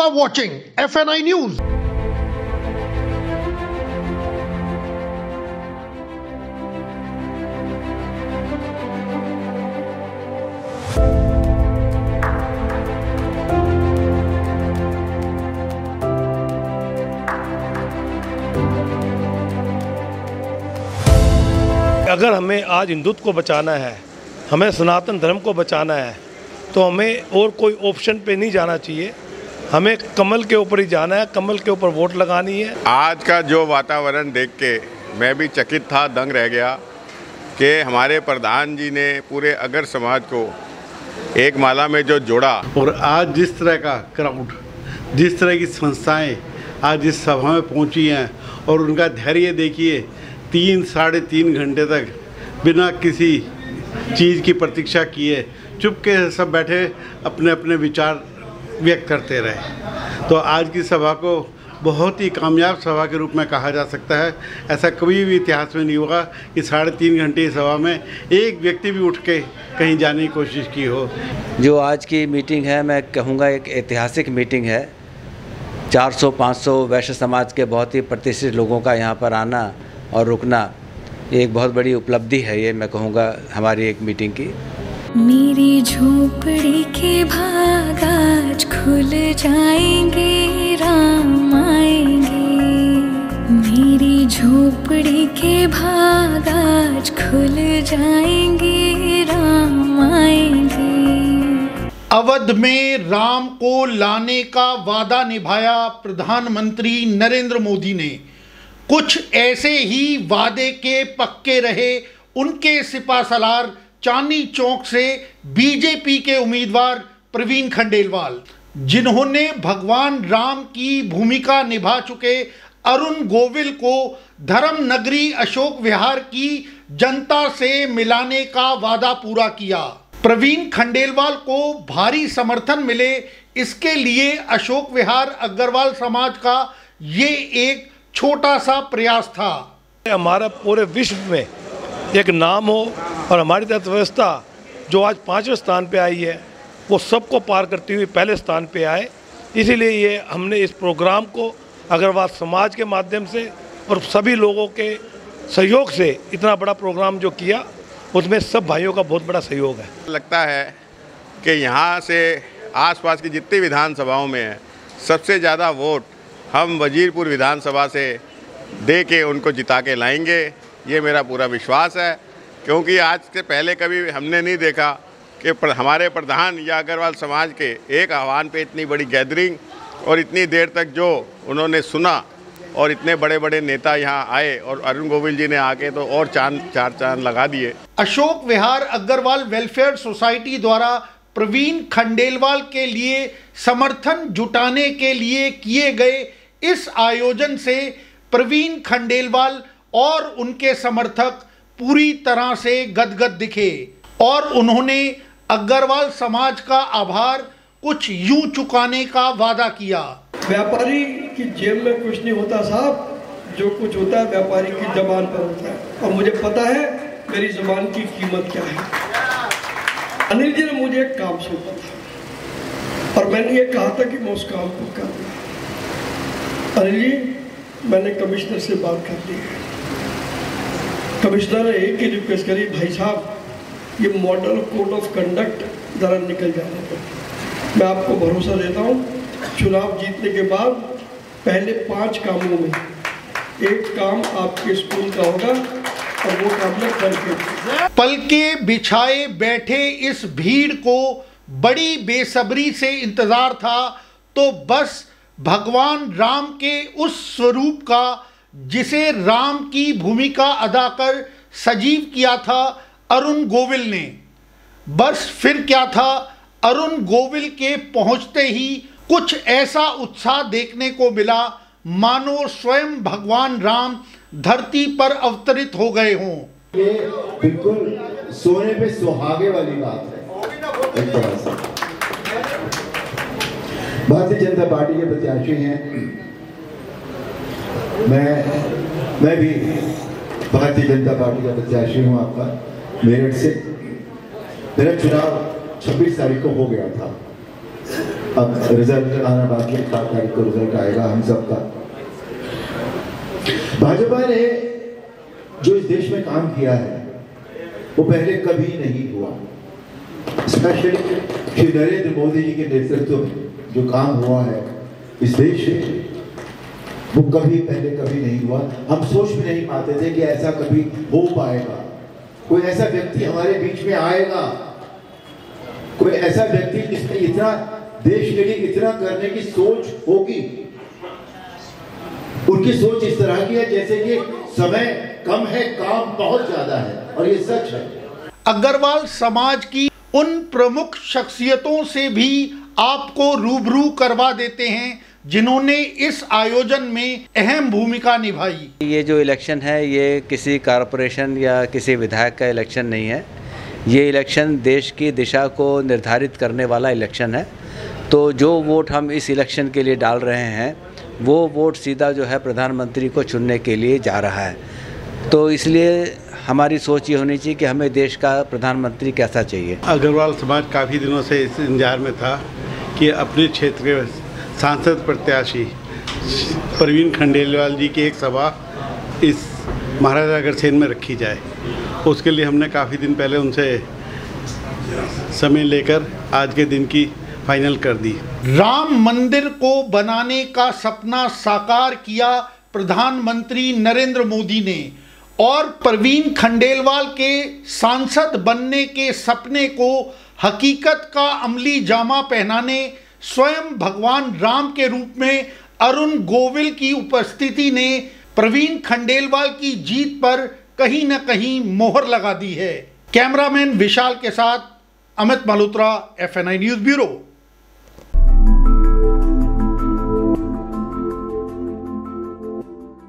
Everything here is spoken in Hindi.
are watching FNI News. अगर हमें आज हिंदुत्व को बचाना है, हमें सनातन धर्म को बचाना है, तो हमें और कोई ऑप्शन पे नहीं जाना चाहिए। हमें कमल के ऊपर ही जाना है, कमल के ऊपर वोट लगानी है। आज का जो वातावरण देख के मैं भी चकित था, दंग रह गया कि हमारे प्रधान जी ने पूरे अगर समाज को एक माला में जो जोड़ा। और आज जिस तरह का क्राउड, जिस तरह की संस्थाएं आज इस सभा में पहुंची हैं और उनका धैर्य देखिए, 3-3.5 घंटे तक बिना किसी चीज़ की प्रतीक्षा किए चुपके से सब बैठे अपने अपने विचार व्यक्त करते रहे। तो आज की सभा को बहुत ही कामयाब सभा के रूप में कहा जा सकता है। ऐसा कभी भी इतिहास में नहीं होगा कि 3.5 घंटे की सभा में एक व्यक्ति भी उठ के कहीं जाने की कोशिश की हो। जो आज की मीटिंग है, मैं कहूँगा एक ऐतिहासिक मीटिंग है। 400-500 वैश्य समाज के बहुत ही प्रतिष्ठित लोगों का यहाँ पर आना और रुकना एक बहुत बड़ी उपलब्धि है। ये मैं कहूँगा हमारी एक मीटिंग की। मेरी झोपड़ी के भाग आज खुल जाएंगे, राम आएंगे। मेरी झोपड़ी के भाग आज खुल जाएंगे, राम आएंगे। अवध में राम को लाने का वादा निभाया प्रधानमंत्री नरेंद्र मोदी ने। कुछ ऐसे ही वादे के पक्के रहे उनके सिपासलार चांदनी चौक से बीजेपी के उम्मीदवार प्रवीण खंडेलवाल, जिन्होंने भगवान राम की भूमिका निभा चुके अरुण गोविल को धर्म नगरी अशोक विहार की जनता से मिलाने का वादा पूरा किया। प्रवीण खंडेलवाल को भारी समर्थन मिले, इसके लिए अशोक विहार अग्रवाल समाज का ये एक छोटा सा प्रयास था। हमारा पूरे विश्व में एक नाम हो और हमारी अर्थव्यवस्था जो आज 5वें स्थान पे आई है वो सबको पार करती हुई पहले स्थान पे आए। इसीलिए ये हमने इस प्रोग्राम को अग्रवाल समाज के माध्यम से और सभी लोगों के सहयोग से इतना बड़ा प्रोग्राम जो किया, उसमें सब भाइयों का बहुत बड़ा सहयोग है। लगता है कि यहाँ से आसपास की जितनी विधानसभाओं में है, सबसे ज़्यादा वोट हम वजीरपुर विधानसभा से दे के उनको जिता के लाएंगे, ये मेरा पूरा विश्वास है। क्योंकि आज से पहले कभी हमने नहीं देखा कि हमारे प्रधान या अग्रवाल समाज के एक आह्वान पे इतनी बड़ी गैदरिंग और इतनी देर तक जो उन्होंने सुना और इतने बड़े बड़े नेता यहाँ आए और अरुण गोविल जी ने आके तो और चार चांद लगा दिए। अशोक विहार अग्रवाल वेलफेयर सोसाइटी द्वारा प्रवीण खंडेलवाल के लिए समर्थन जुटाने के लिए किए गए इस आयोजन से प्रवीण खंडेलवाल और उनके समर्थक पूरी तरह से गदगद दिखे और उन्होंने अग्रवाल समाज का आभार कुछ यूं चुकाने का वादा किया। व्यापारी की जेब में कुछ नहीं होता साहब, जो कुछ होता है व्यापारी की जबान पर होता है, और मुझे पता है मेरी जबान की कीमत क्या है। अनिल जी ने मुझे एक काम सौंपा था और मैंने ये कहा था कि मैं उस काम को कर दूँ। अनिल जी, मैंने कमिश्नर से बात कर ली है। कमिश्नर ने एक ही रिक्वेस्ट करी, भाई साहब ये मॉडल कोड ऑफ कंडक्ट ज़रा निकल जाने पर। मैं आपको भरोसा देता हूँ, चुनाव जीतने के बाद पहले 5 कामों में एक काम आपके स्कूल का होगा और वो काम में करके। पलके बिछाए बैठे इस भीड़ को बड़ी बेसब्री से इंतजार था, तो बस भगवान राम के उस स्वरूप का जिसे राम की भूमिका अदा कर सजीव किया था अरुण गोविल ने। बस फिर क्या था, अरुण गोविल के पहुंचते ही कुछ ऐसा उत्साह देखने को मिला मानो स्वयं भगवान राम धरती पर अवतरित हो गए हों। ये बिल्कुल सोने पे सुहागे वाली बात है। एक तरह से भारतीय जनता पार्टी के प्रत्याशी हैं। मैं भी भारतीय जनता पार्टी का प्रत्याशी हूं आपका मेरठ से। मेरा चुनाव 26 तारीख को हो गया था। अब रिजल्ट आना बाकी है, 7 तारीख को रिजल्ट आएगा हम सबका। भाजपा ने जो इस देश में काम किया है वो पहले कभी नहीं हुआ। स्पेशली श्री नरेंद्र मोदी जी के नेतृत्व में जो काम हुआ है इस देश में, वो कभी पहले कभी नहीं हुआ। हम सोच भी नहीं पाते थे कि ऐसा कभी हो पाएगा, कोई ऐसा व्यक्ति हमारे बीच में आएगा, कोई ऐसा व्यक्ति जिसने इतना देश के लिए इतना करने की सोच होगी। उनकी सोच इस तरह की है जैसे कि समय कम है, काम बहुत ज्यादा है, और ये सच है। अग्रवाल समाज की उन प्रमुख शख्सियतों से भी आपको रूबरू करवा देते हैं जिन्होंने इस आयोजन में अहम भूमिका निभाई। ये जो इलेक्शन है ये किसी कॉरपोरेशन या किसी विधायक का इलेक्शन नहीं है, ये इलेक्शन देश की दिशा को निर्धारित करने वाला इलेक्शन है। तो जो वोट हम इस इलेक्शन के लिए डाल रहे हैं वो वोट सीधा जो है प्रधानमंत्री को चुनने के लिए जा रहा है। तो इसलिए हमारी सोच ये होनी चाहिए कि हमें देश का प्रधानमंत्री कैसा चाहिए। अग्रवाल समाज काफ़ी दिनों से इस इंतजार में था कि अपने क्षेत्र के सांसद प्रत्याशी प्रवीण खंडेलवाल जी की एक सभा इस महाराजा अग्रसेन में रखी जाए। उसके लिए हमने काफ़ी दिन पहले उनसे समय लेकर आज के दिन की फाइनल कर दी। राम मंदिर को बनाने का सपना साकार किया प्रधानमंत्री नरेंद्र मोदी ने, और प्रवीण खंडेलवाल के सांसद बनने के सपने को हकीकत का अमली जामा पहनाने स्वयं भगवान राम के रूप में अरुण गोविल की उपस्थिति ने प्रवीण खंडेलवाल की जीत पर कहीं न कहीं मोहर लगा दी है। कैमरामैन विशाल के साथ Amit Malhotra, FNI news bureau.